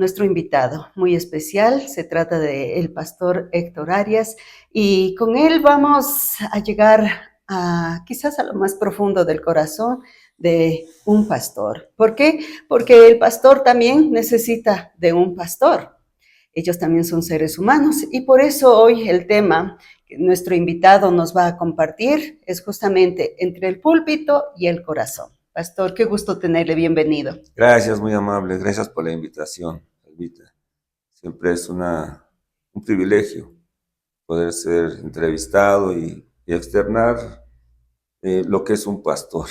nuestro invitado muy especial. Se trata del pastor Héctor Arias y con él vamos a llegar quizás a lo más profundo del corazón de un pastor. ¿Por qué? Porque el pastor también necesita de un pastor. Ellos también son seres humanos y por eso hoy el tema que nuestro invitado nos va a compartir es justamente entre el púlpito y el corazón. Pastor, qué gusto tenerle, bienvenido. Gracias, muy amable. Gracias por la invitación, Elvita. Siempre es un privilegio poder ser entrevistado y externar lo que es un pastor.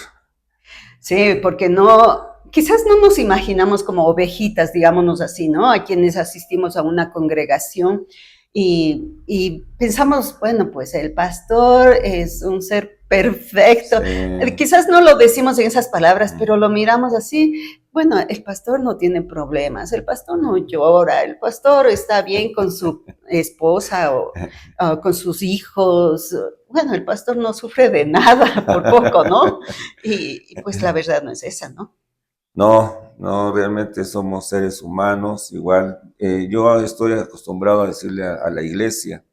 Sí, porque no, quizás no nos imaginamos como ovejitas, digámonos así, ¿no? A quienes asistimos a una congregación y pensamos, bueno, pues el pastor es un ser perfecto. Sí. Quizás no lo decimos en esas palabras, pero lo miramos así. Bueno, el pastor no tiene problemas, el pastor no llora, el pastor está bien con su esposa o con sus hijos. Bueno, el pastor no sufre de nada, por poco, ¿no? Y pues la verdad no es esa, ¿no? No, realmente somos seres humanos. Igual, yo estoy acostumbrado a decirle a la iglesia,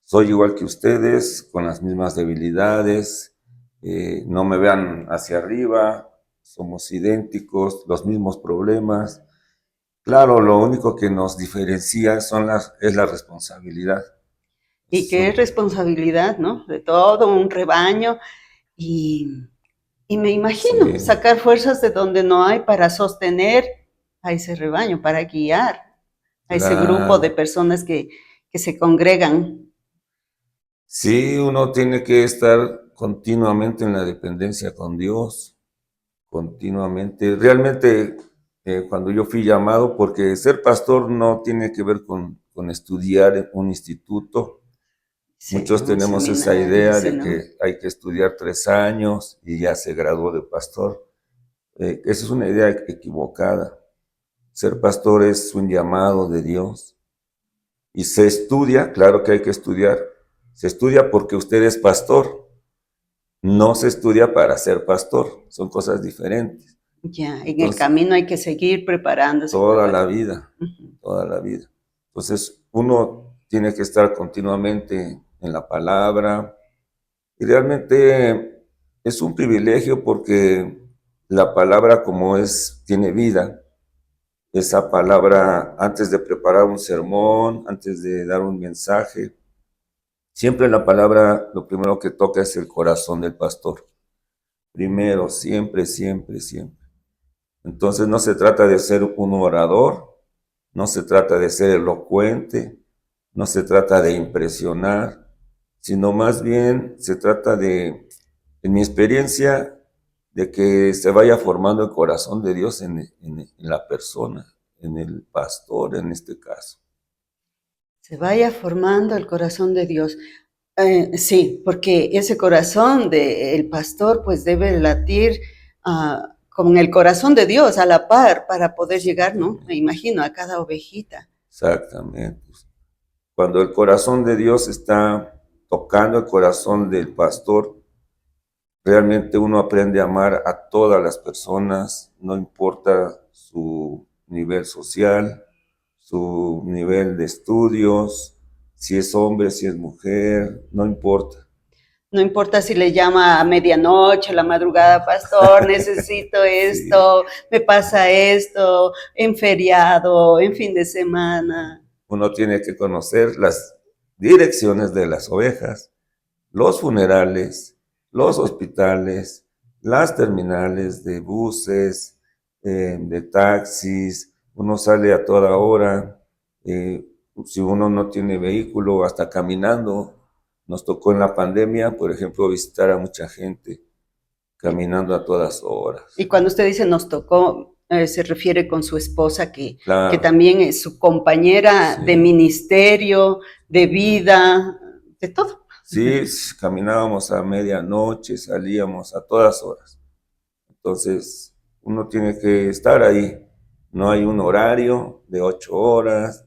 soy igual que ustedes, con las mismas debilidades, no me vean hacia arriba, somos idénticos, los mismos problemas. Claro, lo único que nos diferencia es la responsabilidad. Y qué responsabilidad, ¿no? De todo un rebaño y, y me imagino Sí, sacar fuerzas de donde no hay para sostener a ese rebaño, para guiar a ese grupo de claro. personas que se congregan. Sí, uno tiene que estar continuamente en la dependencia con Dios, continuamente. Realmente, cuando yo fui llamado, porque ser pastor no tiene que ver con estudiar en un instituto. Sí, Muchos un tenemos esa seminario, idea así, de ¿no? que hay que estudiar 3 años y ya se graduó de pastor. Esa es una idea equivocada. Ser pastor es un llamado de Dios y se estudia, claro que hay que estudiar. Se estudia porque usted es pastor, no se estudia para ser pastor, son cosas diferentes. Ya, en el Entonces, camino hay que seguir preparándose, toda la preparando. vida, Ujú. toda la vida. Entonces, uno tiene que estar continuamente en la palabra y realmente es un privilegio porque la palabra como tiene vida. Esa palabra, antes de preparar un sermón, antes de dar un mensaje, siempre la palabra lo primero que toca es el corazón del pastor. Primero, siempre, siempre, siempre. Entonces no se trata de ser un orador, no se trata de ser elocuente, no se trata de impresionar, sino más bien se trata de, en mi experiencia, de que se vaya formando el corazón de Dios en la persona, en el pastor en este caso. Se vaya formando el corazón de Dios. Sí, porque ese corazón del pastor pues debe latir con el corazón de Dios a la par para poder llegar, ¿no? Me imagino, a cada ovejita. Exactamente. Cuando el corazón de Dios está tocando el corazón del pastor, realmente uno aprende a amar a todas las personas, no importa su nivel social, su nivel de estudios, si es hombre, si es mujer, no importa. No importa si le llama a medianoche, a la madrugada, pastor, necesito Sí, esto, me pasa esto, en feriado, en fin de semana. uno tiene que conocer las direcciones de las ovejas, los funerales, los hospitales, las terminales de buses, de taxis, uno sale a toda hora, eh, si uno no tiene vehículo, hasta caminando. Nos tocó en la pandemia, por ejemplo, visitar a mucha gente caminando a todas Y horas. cuando usted dice nos tocó, se refiere con su esposa, que Claro, también es su compañera de sí. ministerio, de vida, de todo. Sí, caminábamos a medianoche, salíamos a todas horas. Entonces, uno tiene que estar ahí. No hay un horario de 8 horas,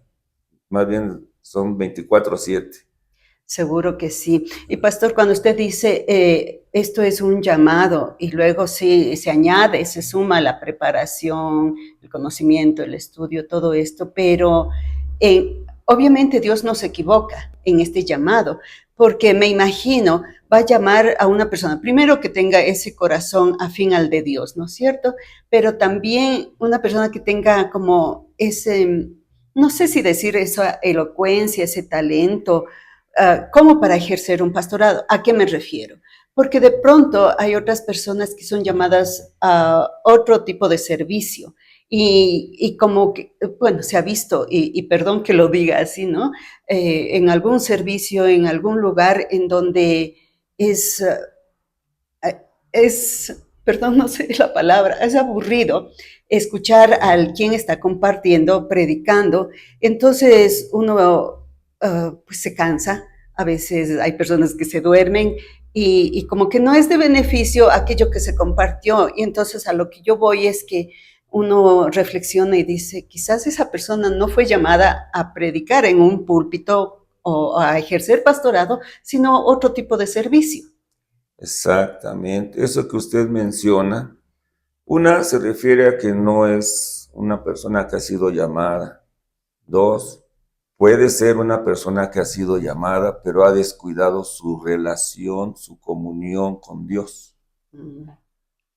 más bien son 24/7. Seguro que sí. Y pastor, cuando usted dice esto es un llamado y luego sí se añade, se suma la preparación, el conocimiento, el estudio, todo esto, pero obviamente Dios no se equivoca en este llamado, porque me imagino va a llamar a una persona, primero que tenga ese corazón afín al de Dios, ¿no es cierto? Pero también una persona que tenga como ese, no sé si decir esa elocuencia, ese talento, como para ejercer un pastorado. ¿A qué me refiero? Porque de pronto hay otras personas que son llamadas a otro tipo de servicio y como que, bueno, se ha visto, y perdón que lo diga así, ¿no? En algún servicio, en algún lugar en donde es, perdón, no sé la palabra, es aburrido escuchar al quien está compartiendo, predicando, entonces uno pues se cansa, a veces hay personas que se duermen y como que no es de beneficio aquello que se compartió, y entonces a lo que yo voy es que uno reflexiona y dice, quizás esa persona no fue llamada a predicar en un púlpito o a ejercer pastorado, sino otro tipo de servicio. Exactamente. Eso que usted menciona, una se refiere a que no es una persona que ha sido llamada. Dos, puede ser una persona que ha sido llamada, pero ha descuidado su relación, su comunión con Dios. Mm.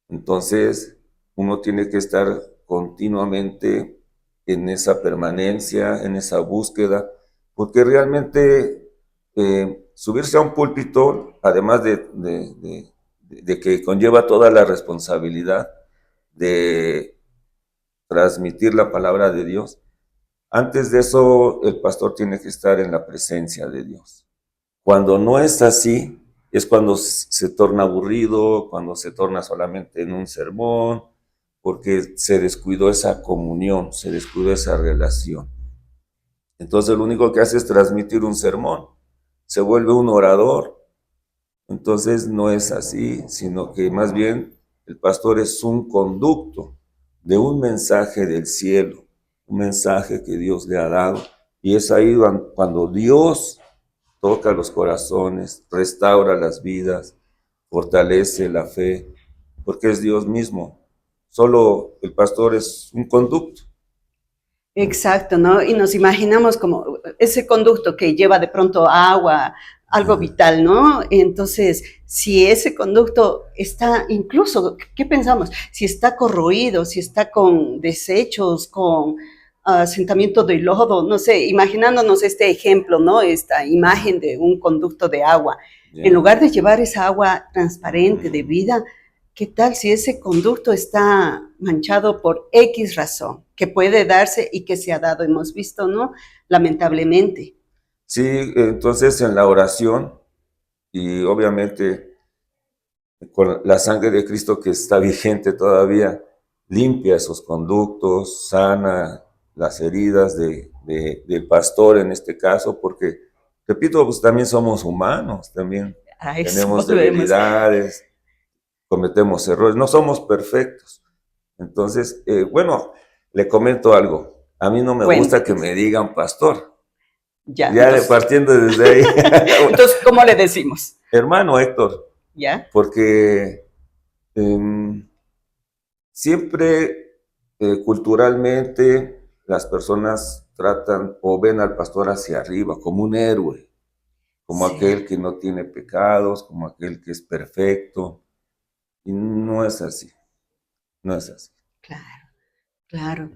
Entonces, uno tiene que estar continuamente en esa permanencia, en esa búsqueda, porque realmente subirse a un púlpito, además de que conlleva toda la responsabilidad de transmitir la palabra de Dios, antes de eso el pastor tiene que estar en la presencia de Dios. Cuando no es así, es cuando se torna aburrido, cuando se torna solamente en un sermón, porque se descuidó esa comunión, se descuidó esa relación. Entonces lo único que hace es transmitir un sermón, se vuelve un orador. Entonces no es así, sino que más bien el pastor es un conducto de un mensaje del cielo, un mensaje que Dios le ha dado. Y es ahí cuando Dios toca los corazones, restaura las vidas, fortalece la fe, porque es Dios mismo. Solo el pastor es un conducto. Exacto, ¿no? Y nos imaginamos como ese conducto que lleva de pronto agua, algo vital, ¿no? Entonces, si ese conducto está incluso, ¿qué pensamos? Si está corroído, si está con desechos, con asentamiento de lodo, no sé, imaginándonos este ejemplo, ¿no? Esta imagen de un conducto de agua. En Yeah. lugar de llevar esa agua transparente de vida, ¿qué tal si ese conducto está manchado por X razón, que puede darse y que se ha dado, hemos visto, ¿no? Lamentablemente. Sí, entonces en la oración y obviamente con la sangre de Cristo que está vigente todavía, limpia esos conductos, sana las heridas del pastor en este caso, porque, repito, pues también somos humanos, también A eso tenemos volvemos. debilidades, cometemos errores, no somos perfectos. Entonces, bueno, le comento algo. A mí no me gusta que Cuéntenos. me digan pastor. Ya, Ya entonces, partiendo desde ahí, entonces, ¿cómo le decimos? hermano Héctor, ¿Ya? porque siempre culturalmente las personas tratan o ven al pastor hacia arriba como un héroe, como Sí, aquel que no tiene pecados, como aquel que es perfecto. Y no es así, no es así. claro. Claro.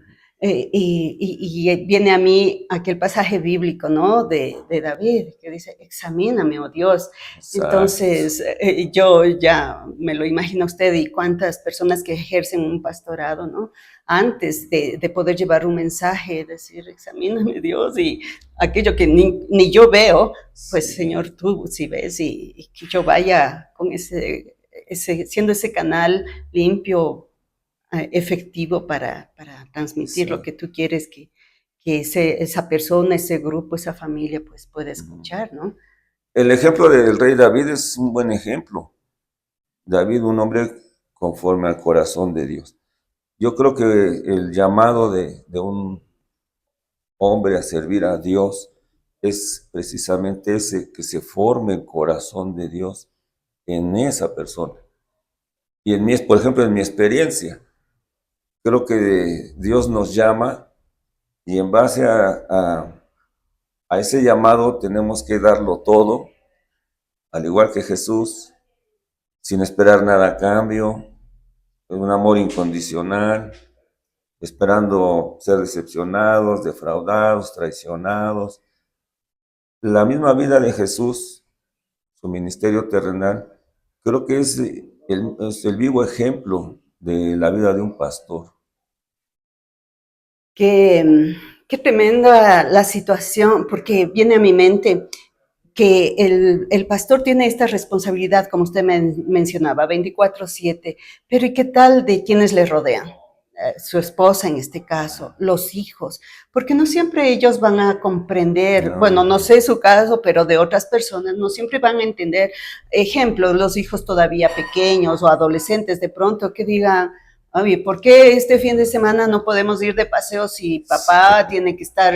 Y viene a mí aquel pasaje bíblico, ¿no? De David, que dice, examíname, oh Dios. Exacto. Entonces, yo ya me lo imagino a usted y cuántas personas que ejercen un pastorado, ¿no? Antes de poder llevar un mensaje, decir, examíname, Dios, y aquello que ni yo veo, pues Sí. Señor, tú sí ves, y que yo vaya con siendo ese canal limpio, efectivo para transmitir lo Sí. que tú quieres que esa persona, ese grupo, esa familia, pues pueda Ujú. escuchar, ¿no? El ejemplo del rey David es un buen ejemplo. David, un hombre conforme al corazón de Dios. Yo creo que el llamado de un hombre a servir a Dios es precisamente ese, que se forme el corazón de Dios, en esa persona. Y por ejemplo, en mi experiencia, creo que Dios nos llama y en base a ese llamado tenemos que darlo todo, al igual que Jesús, sin esperar nada a cambio, un amor incondicional, esperando ser decepcionados, defraudados, traicionados. La misma vida de Jesús, su ministerio terrenal, creo que es el vivo ejemplo de la vida de un pastor. Qué tremenda la situación, porque viene a mi mente que el pastor tiene esta responsabilidad, como usted mencionaba, 24/7, pero ¿y qué tal de quienes le rodean? Su esposa en este caso, los hijos, porque no siempre ellos van a comprender, No, bueno, no sé su caso, pero de otras personas no siempre van a entender. Ejemplo, los hijos todavía pequeños o adolescentes de pronto que digan, oye, ¿por qué este fin de semana no podemos ir de paseo si papá tiene que estar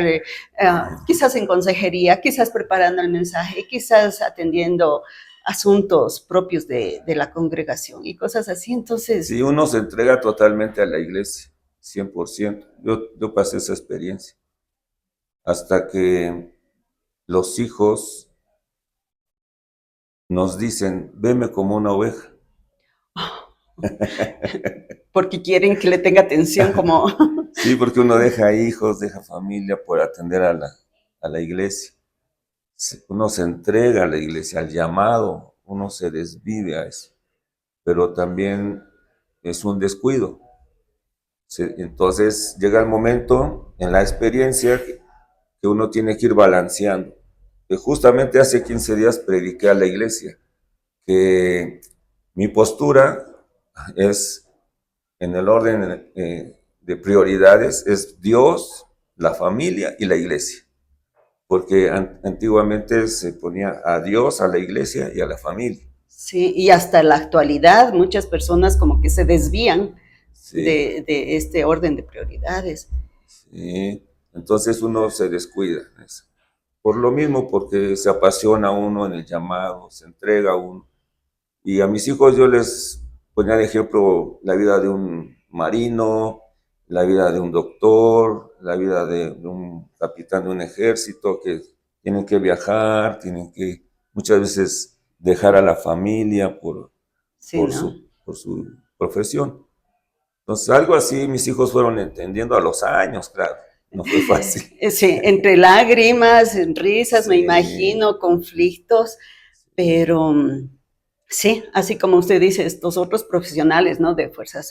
quizás en consejería, quizás preparando el mensaje, quizás atendiendo asuntos propios de la congregación y cosas así? Entonces, si uno se entrega totalmente a la iglesia, 100%. Yo pasé esa experiencia. Hasta que los hijos nos dicen, veme como una oveja. porque quieren que le tenga atención como... Sí, porque uno deja hijos, deja familia por atender a la iglesia. Uno se entrega a la iglesia, al llamado, uno se desvive a eso. Pero también es un descuido. Entonces llega el momento en la experiencia que uno tiene que ir balanceando. Que justamente hace 15 días prediqué a la iglesia que mi postura es en el orden de prioridades, es Dios, la familia y la iglesia. Porque antiguamente se ponía a Dios, a la iglesia y a la familia. Sí, y hasta la actualidad muchas personas como que se desvían Sí, de este orden de prioridades. sí. Entonces uno se descuida en eso. Por lo mismo, porque se apasiona uno en el llamado, se entrega uno. Y a mis hijos yo les ponía de ejemplo la vida de un marino, la vida de un doctor, la vida de un capitán de un ejército que tienen que viajar, tienen que muchas veces dejar a la familia Sí, ¿no? por su profesión. Entonces, algo así mis hijos fueron entendiendo a los años, claro, no fue fácil. Sí, entre lágrimas, risas, me Sí, imagino, conflictos, pero sí, así como usted dice, estos otros profesionales, ¿no? De fuerzas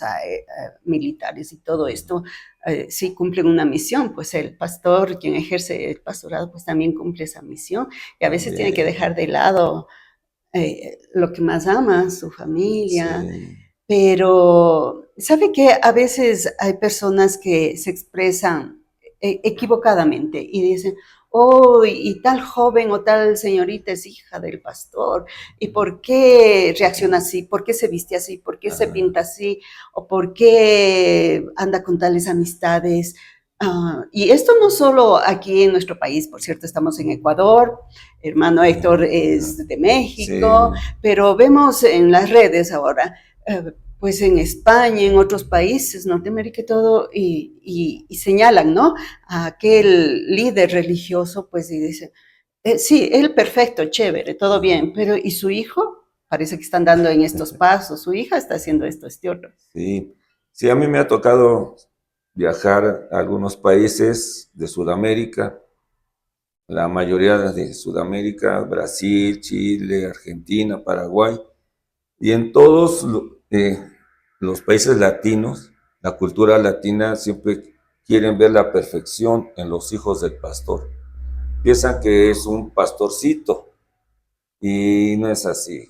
militares y todo esto, sí cumplen una misión, pues el pastor, quien ejerce el pastorado, pues también cumple esa misión y a veces tiene que dejar también, de lado lo que más ama, su familia, sí, pero ¿sabe qué? A veces hay personas que se expresan equivocadamente y dicen, oh, y tal joven o tal señorita es hija del pastor, ¿y por qué reacciona así? ¿Por qué se viste así? ¿Por qué se ajá, pinta así? ¿O por qué anda con tales amistades? Y esto no solo aquí en nuestro país, por cierto, estamos en Ecuador, hermano Héctor ajá, es de México, sí. pero vemos en las redes ahora, pues en España, en otros países, Norteamérica y todo, y señalan, ¿no? A aquel líder religioso, pues, y dicen, sí, él perfecto, chévere, todo bien, pero ¿y su hijo? Parece que están dando en estos pasos, su hija está haciendo esto, este otro. Sí, sí, a mí me ha tocado viajar a algunos países de Sudamérica, la mayoría de Sudamérica, Brasil, Chile, Argentina, Paraguay, y en todos los países latinos, la cultura latina siempre quieren ver la perfección en los hijos del pastor. Piensan que es un pastorcito y no es así.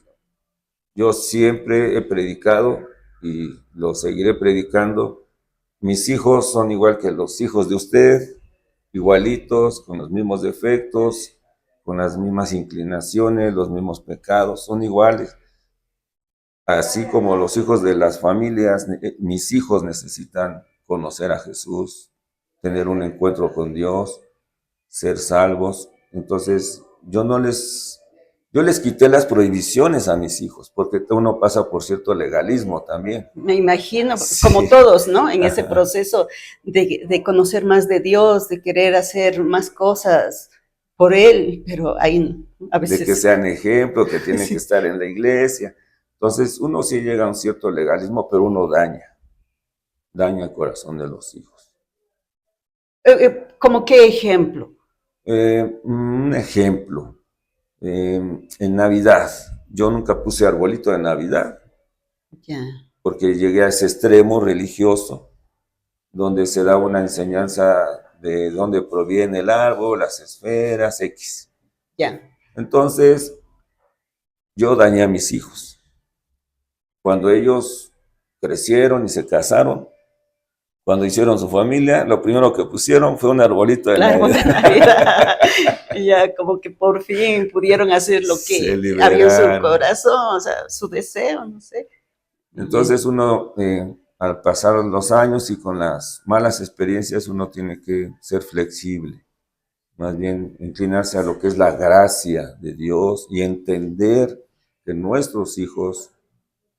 Yo siempre he predicado y lo seguiré predicando. Mis hijos son igual que los hijos de usted, igualitos, con los mismos defectos, con las mismas inclinaciones, los mismos pecados, son iguales. Así como los hijos de las familias, mis hijos necesitan conocer a Jesús, tener un encuentro con Dios, ser salvos. Entonces, Yo les quité las prohibiciones a mis hijos, porque uno pasa por cierto legalismo también. Me imagino, como Sí, todos, ¿no? En ese ajá. proceso de conocer más de Dios, de querer hacer más cosas por Él, pero ahí a De que veces, sean ejemplo, que tienen que sí. estar en la iglesia. Entonces, uno sí llega a un cierto legalismo, pero uno daña el corazón de los hijos. ¿Cómo qué ejemplo? Un ejemplo, en Navidad, yo nunca puse arbolito de Navidad, Ya, porque llegué a ese extremo religioso, donde se da una enseñanza de dónde proviene el árbol, las esferas, X. ya. Entonces, yo dañé a mis hijos. Cuando ellos crecieron y se casaron, cuando hicieron su familia, lo primero que pusieron fue un arbolito de El árbol de Navidad. Navidad. Ya como que por fin pudieron hacer lo Se que había en su liberaron. corazón, o sea, su deseo, no sé. Y, Entonces uno, al pasar los años y con las malas experiencias, uno tiene que ser flexible, más bien inclinarse a lo que es la gracia de Dios y entender que nuestros hijos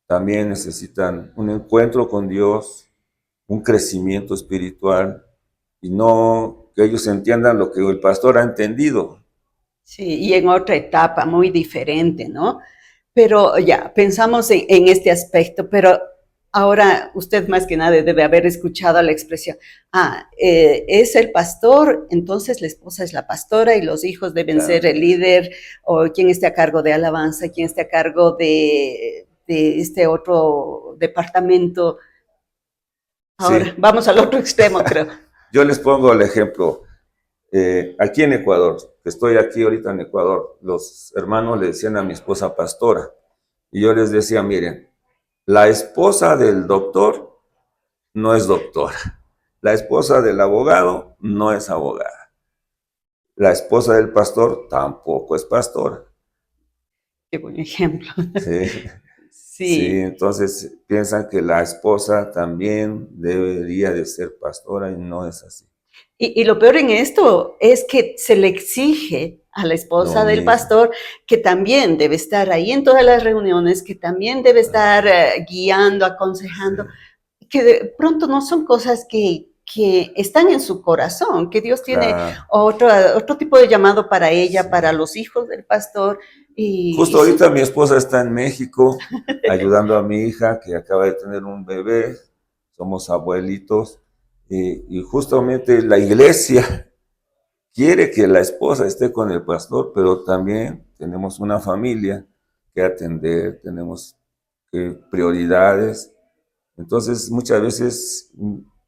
también necesitan un encuentro con Dios, un crecimiento espiritual y no que ellos entiendan lo que el pastor ha entendido. sí, y en otra etapa muy diferente, ¿no? Pero ya, pensamos en este aspecto, pero ahora usted más que nadie debe haber escuchado la expresión, es el pastor, entonces la esposa es la pastora y los hijos deben ser el Claro. líder o quien esté a cargo de alabanza, quien esté a cargo de este otro departamento. Ahora, Sí, vamos al otro extremo, creo. yo les pongo el ejemplo. Aquí en Ecuador, que estoy aquí ahorita en Ecuador, los hermanos le decían a mi esposa pastora y yo les decía, miren, la esposa del doctor no es doctora, la esposa del abogado no es abogada, la esposa del pastor tampoco es pastora. Qué buen ejemplo. Sí, sí, Sí, entonces piensan que la esposa también debería de ser pastora y no es así. y lo peor en esto es que se le exige a la Lo esposa del mismo. pastor que también debe estar ahí en todas las reuniones, que también debe estar guiando, Sí, aconsejando, que de pronto no son cosas que están en su corazón, que Dios tiene claro, otro tipo de llamado para ella, para sí. los hijos del pastor, y Justo sí, ahorita mi esposa está en México ayudando a mi hija que acaba de tener un bebé, somos abuelitos, y justamente la iglesia quiere que la esposa esté con el pastor, pero también tenemos una familia que atender, tenemos prioridades. Entonces muchas veces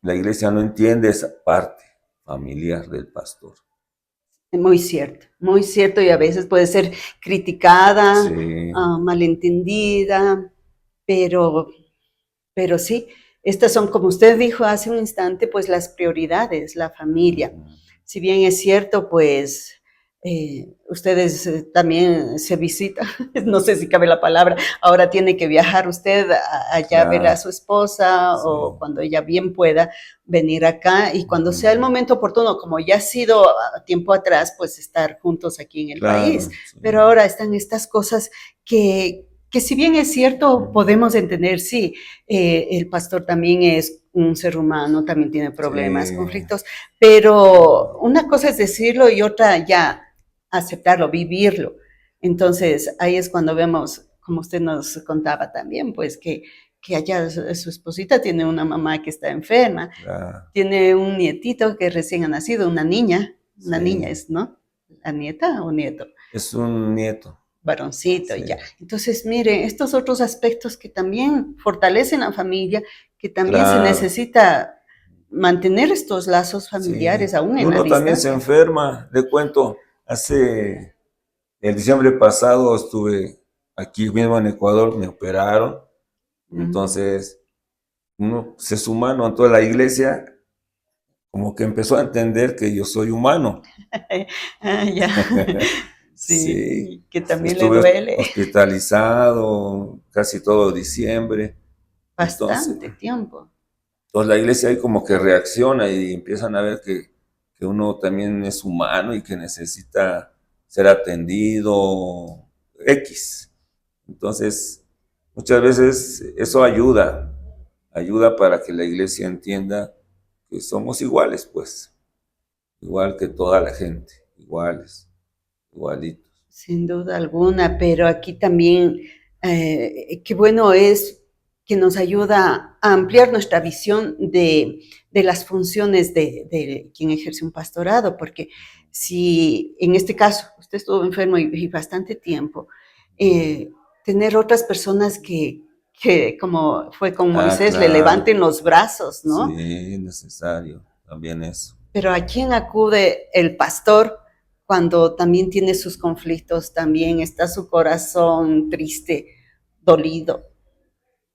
la iglesia no entiende esa parte familiar del pastor. muy cierto, y a veces puede ser criticada, Sí. malentendida, pero Pero sí, estas son, como usted dijo hace un instante, pues las prioridades, la familia. Ujú. Si bien es cierto, pues ustedes también se visitan, no sé si cabe la palabra, ahora tiene que viajar usted allá a ver a Claro, su esposa o sí. cuando ella bien pueda venir acá y cuando sea el Ujú. momento oportuno, como ya ha sido tiempo atrás, pues estar juntos aquí en el país. Claro, sí. Pero ahora están estas cosas que si bien es cierto, podemos entender, sí, el pastor también es un ser humano, también tiene problemas, Sí, conflictos, pero una cosa es decirlo y otra ya aceptarlo, vivirlo. Entonces, ahí es cuando vemos, como usted nos contaba también, pues que allá su esposita tiene una mamá que está enferma, claro, tiene un nietito que recién ha nacido, una niña sí. es, ¿no? ¿La nieta o nieto? Es un nieto, Varoncito y sí, ya. Entonces, mire, estos otros aspectos que también fortalecen la familia, que también se claro, necesita mantener estos lazos sí. familiares aún Y en la uno también se distancia. enferma. Le cuento, hace el diciembre pasado estuve aquí mismo en Ecuador, me operaron. Mm. Entonces, uno se es humano, en toda la iglesia como que empezó a entender que yo soy humano. Ya. Sí, Sí, que también le estuve duele hospitalizado casi todo diciembre. Entonces, bastante tiempo. Entonces la iglesia ahí como que reacciona y empiezan a ver que uno también es humano y que necesita ser atendido, X. Entonces, muchas veces eso ayuda para que la iglesia entienda que somos iguales, pues, igual que toda la gente, iguales, igualitos. Sin duda alguna, pero aquí también qué bueno es que nos ayuda a ampliar nuestra visión de las funciones de quien ejerce un pastorado, porque si en este caso usted estuvo enfermo y bastante tiempo, eh, tener otras personas que, como fue con Ah, Moisés, le claro, levanten los brazos, ¿no? sí, necesario, también eso. Pero ¿a quién acude el pastor cuando también tiene sus conflictos, también está su corazón triste, dolido?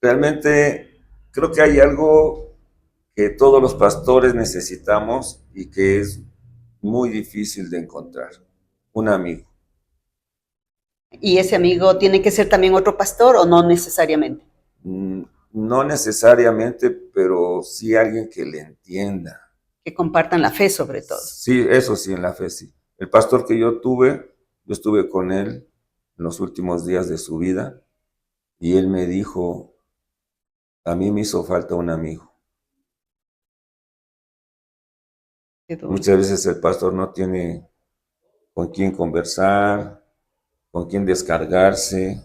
Realmente creo que hay algo que todos los pastores necesitamos y que es muy difícil de encontrar, un amigo. ¿Y ese amigo tiene que ser también otro pastor o no necesariamente? No necesariamente, pero sí alguien que le entienda. Que compartan la fe sobre todo. Sí, eso sí, en la fe sí. El pastor que yo estuve con él en los últimos días de su vida y él me dijo, a mí me hizo falta un amigo. Qué duro. Muchas veces el pastor no tiene con quién conversar, con quién descargarse.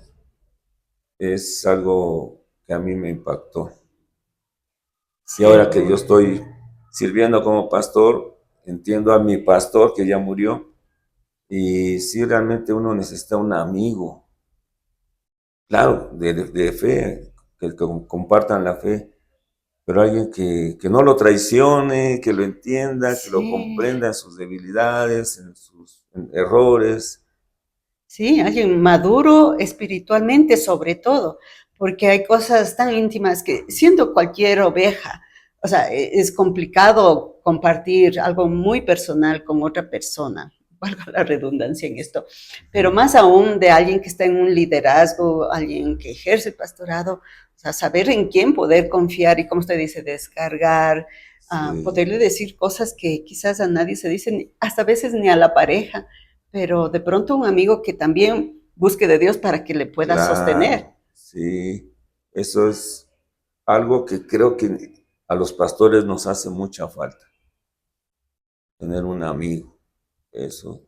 Es algo que a mí me impactó. Y ahora que yo Seguro. estoy sirviendo como pastor, entiendo a mi pastor que ya murió. Y sí, realmente uno necesita un amigo, claro, de fe, que compartan la fe, pero alguien que no lo traicione, que lo entienda, que lo Sí, comprenda en sus debilidades, en sus errores. sí, alguien maduro espiritualmente sobre todo, porque hay cosas tan íntimas que siendo cualquier oveja, o sea, es complicado compartir algo muy personal con otra persona, valga la redundancia en esto, pero más aún de alguien que está en un liderazgo, alguien que ejerce el pastorado, o sea, saber en quién poder confiar y, como usted dice, descargar, Sí, poderle decir cosas que quizás a nadie se dicen, hasta a veces ni a la pareja, pero de pronto un amigo que también busque de Dios para que le pueda sostener. claro, sí. Eso es algo que creo que a los pastores nos hace mucha falta, tener un amigo, eso.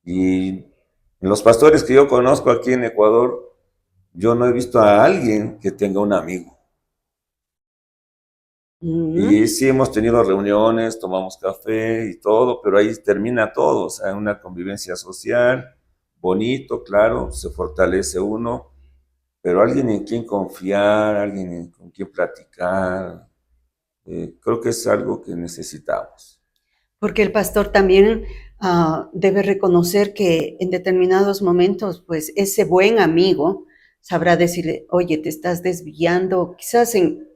Y en los pastores que yo conozco aquí en Ecuador, yo no he visto a alguien que tenga un amigo. Y Mm. sí hemos tenido reuniones, tomamos café y todo, pero ahí termina todo, o sea, una convivencia social, bonito, claro, se fortalece uno, pero alguien en quien confiar, con quien platicar, creo que es algo que necesitamos. Porque el pastor también debe reconocer que en determinados momentos, pues ese buen amigo sabrá decirle, oye, te estás desviando quizás en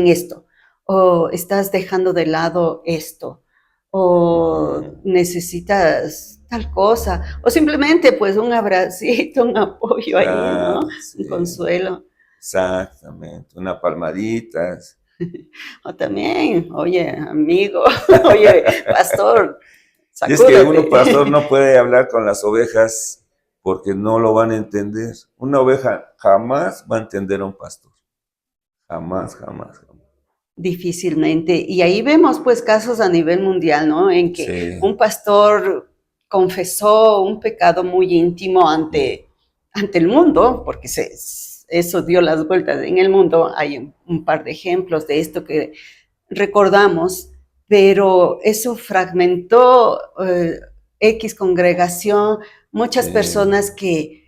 esto, o estás dejando de lado esto, o Ujú. necesitas tal cosa, o simplemente pues un abracito, un apoyo ahí, ¿no? Claro, Un sí, consuelo. exactamente, una palmadita. O también, oye, amigo, oye, pastor, Y es que uno, pastor, sacúdate. no puede hablar con las ovejas porque no lo van a entender. Una oveja jamás va a entender a un pastor. Jamás, jamás, jamás. Difícilmente. Y ahí vemos pues casos a nivel mundial, ¿no? En que Sí. un pastor confesó un pecado muy íntimo ante el mundo, porque eso dio las vueltas en el mundo. Hay un par de ejemplos de esto que recordamos, pero eso fragmentó X congregación, muchas Sí, personas que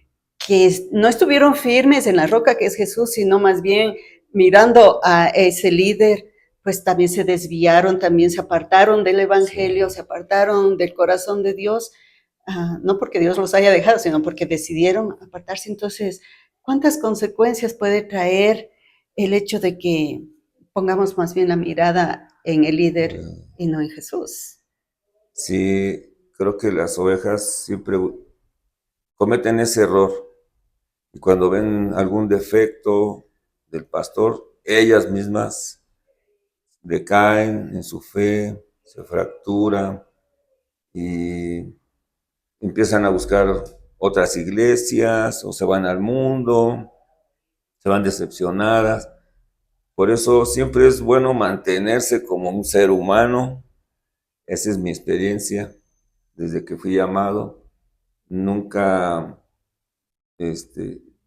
no estuvieron firmes en la roca que es Jesús, sino más bien mirando a ese líder, pues también se desviaron, también se apartaron del sí, Evangelio, se apartaron del corazón de Dios, no porque Dios los haya dejado, sino porque decidieron apartarse. Entonces, ¿cuántas consecuencias puede traer el hecho de que pongamos más bien la mirada en el líder y no en Jesús? sí, creo que las ovejas siempre cometen ese error. Y cuando ven algún defecto del pastor, ellas mismas decaen en su fe, se fracturan y empiezan a buscar otras iglesias o se van al mundo, se van decepcionadas. Por eso siempre es bueno mantenerse como un ser humano. Esa es mi experiencia desde que fui llamado. Nunca,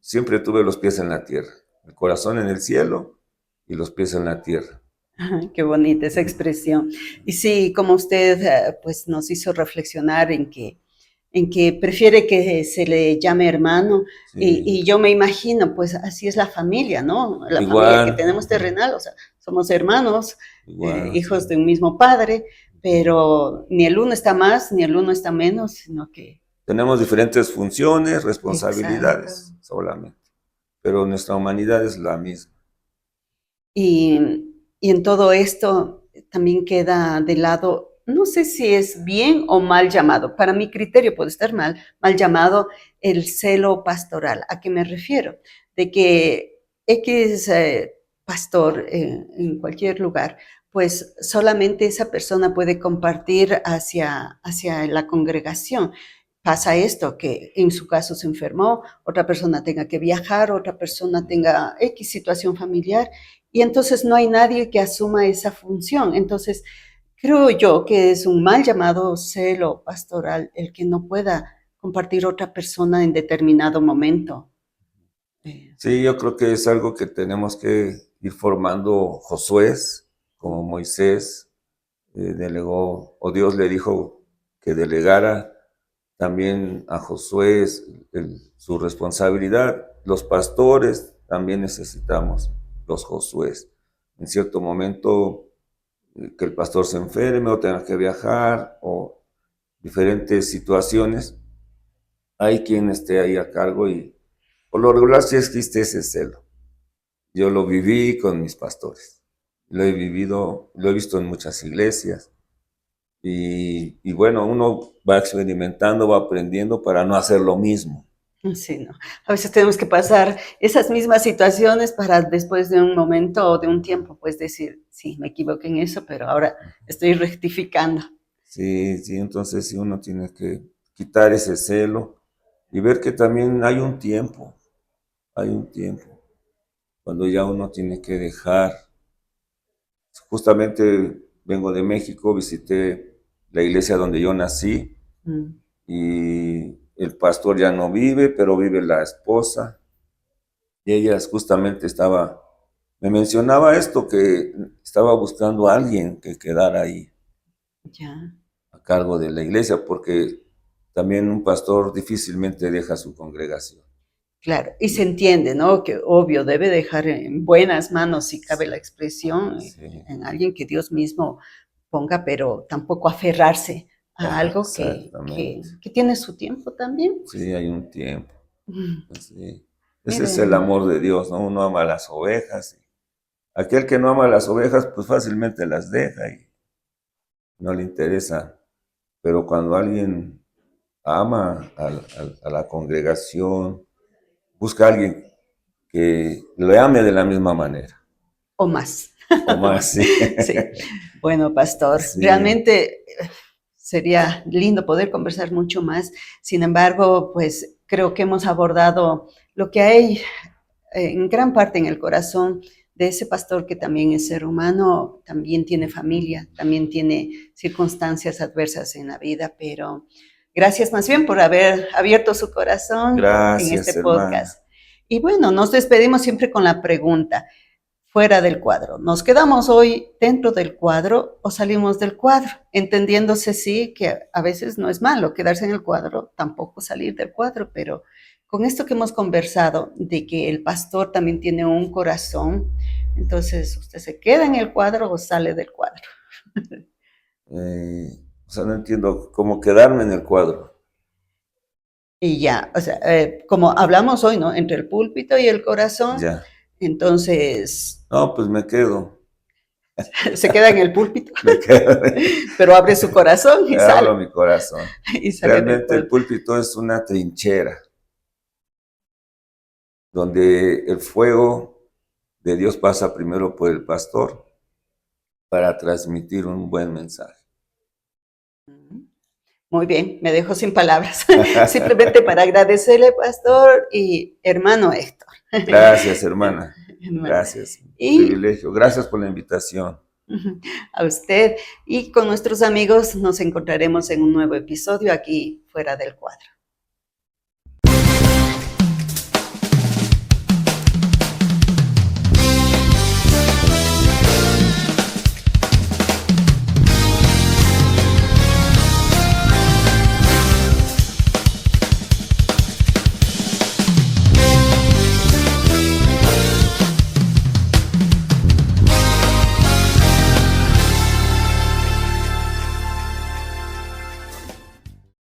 siempre tuve los pies en la tierra, el corazón en el cielo y los pies en la tierra. Ay, qué bonita esa expresión. Y sí, como usted pues nos hizo reflexionar en que prefiere que se le llame hermano, Sí. y yo me imagino, pues así es la familia, ¿no? La familia que Igual, tenemos terrenal, o sea, somos hermanos, igual, hijos sí. de un mismo padre, pero ni el uno está más, ni el uno está menos, sino que... Tenemos diferentes funciones, Exacto. responsabilidades solamente, pero nuestra humanidad es la misma. Y en todo esto también queda de lado, no sé si es bien o mal llamado, para mi criterio puede estar mal llamado el celo pastoral. ¿A qué me refiero? De que X pastor en cualquier lugar, pues solamente esa persona puede compartir hacia la congregación. Pasa esto, que en su caso se enfermó, otra persona tenga que viajar, otra persona tenga X situación familiar, y entonces no hay nadie que asuma esa función. Entonces, creo yo que es un mal llamado celo pastoral el que no pueda compartir otra persona en determinado momento. Sí, yo creo que es algo que tenemos que ir formando Josué, como Moisés delegó, o Dios le dijo que delegara también a Josué su responsabilidad. Los pastores también necesitamos los Josués. En cierto momento que el pastor se enferme o tenga que viajar o diferentes situaciones, hay quien esté ahí a cargo y por lo regular sí existe ese celo. Yo lo viví con mis pastores, lo he vivido, lo he visto en muchas iglesias y bueno, uno va experimentando, va aprendiendo para no hacer lo mismo. Sí, no. A veces tenemos que pasar esas mismas situaciones para después de un momento o de un tiempo, pues decir, sí, me equivoqué en eso, pero ahora estoy rectificando. Sí, sí, entonces sí uno tiene que quitar ese celo y ver que también hay un tiempo, cuando ya uno tiene que dejar. Justamente vengo de México, visité la iglesia donde yo nací Mm. y el pastor ya no vive, pero vive la esposa y ella justamente me mencionaba esto, que estaba buscando a alguien que quedara ahí Ya. a cargo de la iglesia, porque también un pastor difícilmente deja su congregación. Claro, y se entiende, ¿no? Que obvio debe dejar en buenas manos, si cabe la expresión, Sí, en alguien que Dios mismo ponga, pero tampoco aferrarse a ajá, algo exactamente. que tiene su tiempo también, pues. Sí, hay un tiempo. Mm. Sí. Ese es el Miren, amor de Dios, ¿no? Uno ama las ovejas. Aquel que no ama las ovejas, pues fácilmente las deja y no le interesa. Pero cuando alguien ama a la congregación, busca a alguien que le ame de la misma manera, o más. o más, sí. Sí. Bueno, pastor, Sí, realmente sería lindo poder conversar mucho más. Sin embargo, pues creo que hemos abordado lo que hay en gran parte en el corazón de ese pastor que también es ser humano, también tiene familia, también tiene circunstancias adversas en la vida, pero gracias más bien por haber abierto su corazón en este gracias, hermana. podcast. Y bueno, nos despedimos siempre con la pregunta, fuera del cuadro. ¿Nos quedamos hoy dentro del cuadro o salimos del cuadro? Entendiéndose, sí, que a veces no es malo quedarse en el cuadro, tampoco salir del cuadro, pero con esto que hemos conversado, de que el pastor también tiene un corazón, entonces usted se queda en el cuadro o sale del cuadro. O sea, no entiendo cómo quedarme en el cuadro. Y ya, o sea, como hablamos hoy, ¿no? Entre el púlpito y el corazón, Ya. entonces No, pues me quedo. se queda en el púlpito, Me quedo. pero abre su corazón y Abro sale, mi corazón. y sale del Realmente el púlpito. púlpito es una trinchera donde el fuego de Dios pasa primero por el pastor para transmitir un buen mensaje. Muy bien, me dejo sin palabras. Simplemente para agradecerle, pastor y hermano Héctor. Gracias, hermana. Hermano. Gracias. Y Privilegio. Gracias por la invitación. a usted y con nuestros amigos nos encontraremos en un nuevo episodio aquí fuera del cuadro.